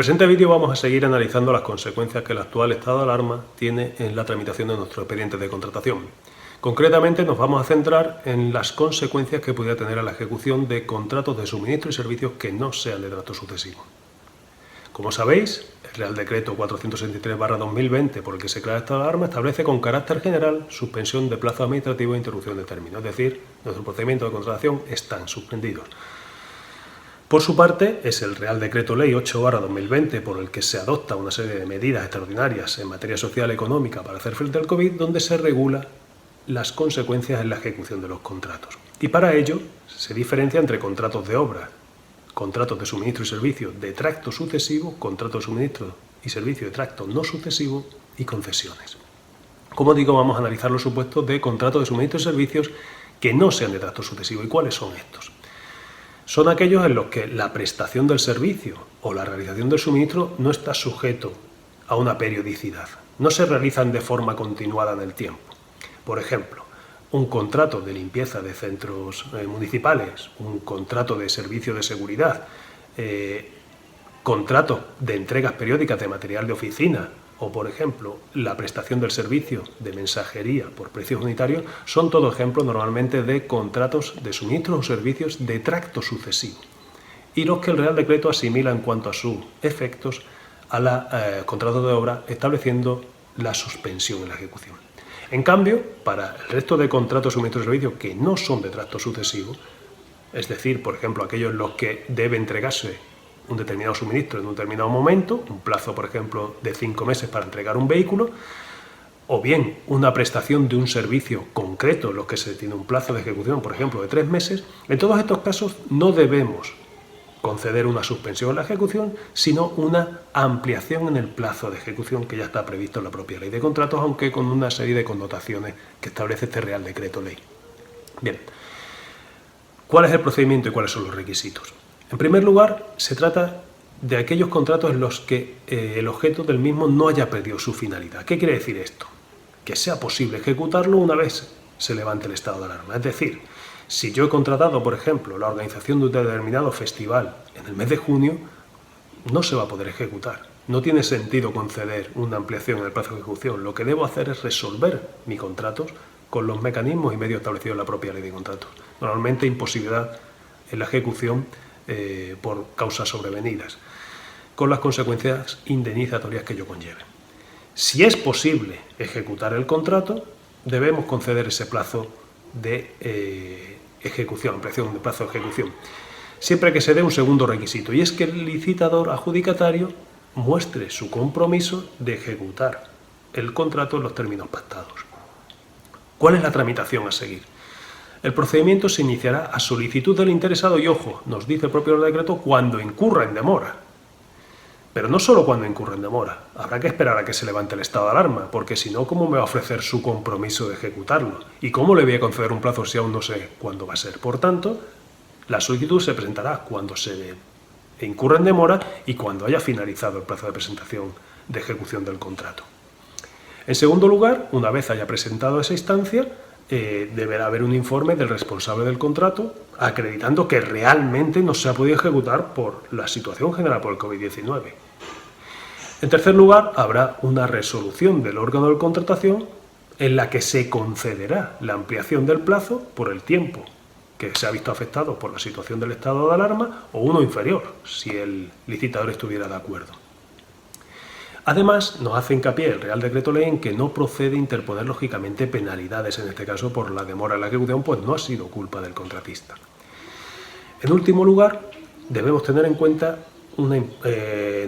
presente vídeo vamos a seguir analizando las consecuencias que el actual estado de alarma tiene en la tramitación de nuestros expedientes de contratación. Concretamente nos vamos a centrar en las consecuencias que pudiera tener a la ejecución de contratos de suministro y servicios que no sean de trato sucesivo. Como sabéis, el Real Decreto 463/2020, por el que se crea el estado de alarma, establece con carácter general suspensión de plazo administrativo e interrupción de término, es decir, nuestros procedimientos de contratación están suspendidos. Por su parte, es el Real Decreto Ley 8/2020 por el que se adopta una serie de medidas extraordinarias en materia social y económica para hacer frente al COVID, donde se regula las consecuencias en la ejecución de los contratos. Y para ello se diferencia entre contratos de obra, contratos de suministro y servicio de tracto sucesivo, contratos de suministro y servicio de tracto no sucesivo y concesiones. Como digo, vamos a analizar los supuestos de contratos de suministro y servicios que no sean de tracto sucesivo. ¿Y cuáles son estos? Son aquellos en los que la prestación del servicio o la realización del suministro no está sujeto a una periodicidad, no se realizan de forma continuada en el tiempo. Por ejemplo, un contrato de limpieza de centros municipales, un contrato de servicio de seguridad, contratos de entregas periódicas de material de oficina o, por ejemplo, la prestación del servicio de mensajería por precios unitarios, son todo ejemplos normalmente de contratos de suministros o servicios de tracto sucesivo y los que el Real Decreto asimila en cuanto a sus efectos a los contratos de obra, estableciendo la suspensión en la ejecución. En cambio, para el resto de contratos de suministro y servicios que no son de tracto sucesivo, es decir, por ejemplo, aquellos en los que debe entregarse un determinado suministro en un determinado momento, un plazo, por ejemplo, de 5 meses para entregar un vehículo, o bien una prestación de un servicio concreto en los que se tiene un plazo de ejecución, por ejemplo, de 3 meses, en todos estos casos no debemos conceder una suspensión en la ejecución, sino una ampliación en el plazo de ejecución que ya está previsto en la propia ley de contratos, aunque con una serie de connotaciones que establece este Real Decreto Ley. Bien, ¿cuál es el procedimiento y cuáles son los requisitos? En primer lugar, se trata de aquellos contratos en los que el objeto del mismo no haya perdido su finalidad. ¿Qué quiere decir esto? Que sea posible ejecutarlo una vez se levante el estado de alarma. Es decir, si yo he contratado, por ejemplo, la organización de un determinado festival en el mes de junio, no se va a poder ejecutar. No tiene sentido conceder una ampliación en el plazo de ejecución. Lo que debo hacer es resolver mis contratos con los mecanismos y medios establecidos en la propia ley de contratos. Normalmente imposibilidad en la ejecución por causas sobrevenidas, con las consecuencias indemnizatorias que ello conlleve. Si es posible ejecutar el contrato, debemos conceder ese plazo de ejecución, ampliación de plazo de ejecución, siempre que se dé un segundo requisito, y es que el licitador adjudicatario muestre su compromiso de ejecutar el contrato en los términos pactados. ¿Cuál es la tramitación a seguir? El procedimiento se iniciará a solicitud del interesado y, ojo, nos dice el propio decreto, cuando incurra en demora. Pero no solo cuando incurra en demora, habrá que esperar a que se levante el estado de alarma, porque si no, ¿cómo me va a ofrecer su compromiso de ejecutarlo? ¿Y cómo le voy a conceder un plazo si aún no sé cuándo va a ser? Por tanto, la solicitud se presentará cuando se incurra en demora y cuando haya finalizado el plazo de presentación de ejecución del contrato. En segundo lugar, una vez haya presentado esa instancia, deberá haber un informe del responsable del contrato acreditando que realmente no se ha podido ejecutar por la situación generada por el COVID-19. En tercer lugar, habrá una resolución del órgano de contratación en la que se concederá la ampliación del plazo por el tiempo que se ha visto afectado por la situación del estado de alarma o uno inferior, si el licitador estuviera de acuerdo. Además, nos hace hincapié el Real Decreto Ley en que no procede interponer lógicamente penalidades, en este caso por la demora en la ejecución, pues no ha sido culpa del contratista. En último lugar, debemos tener en cuenta una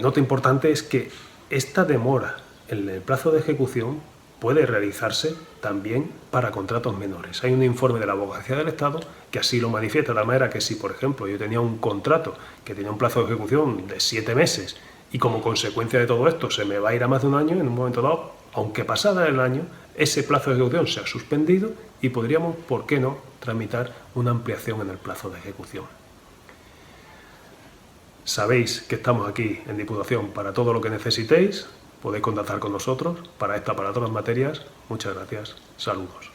nota importante, es que esta demora en el plazo de ejecución puede realizarse también para contratos menores. Hay un informe de la Abogacía del Estado que así lo manifiesta, de la manera que si, por ejemplo, yo tenía un contrato que tenía un plazo de ejecución de 7 meses y como consecuencia de todo esto se me va a ir a más de un año, en un momento dado, aunque pasada el año, ese plazo de ejecución se ha suspendido y podríamos, ¿por qué no?, tramitar una ampliación en el plazo de ejecución. Sabéis que estamos aquí en Diputación para todo lo que necesitéis, podéis contactar con nosotros para esta, para todas las materias. Muchas gracias, saludos.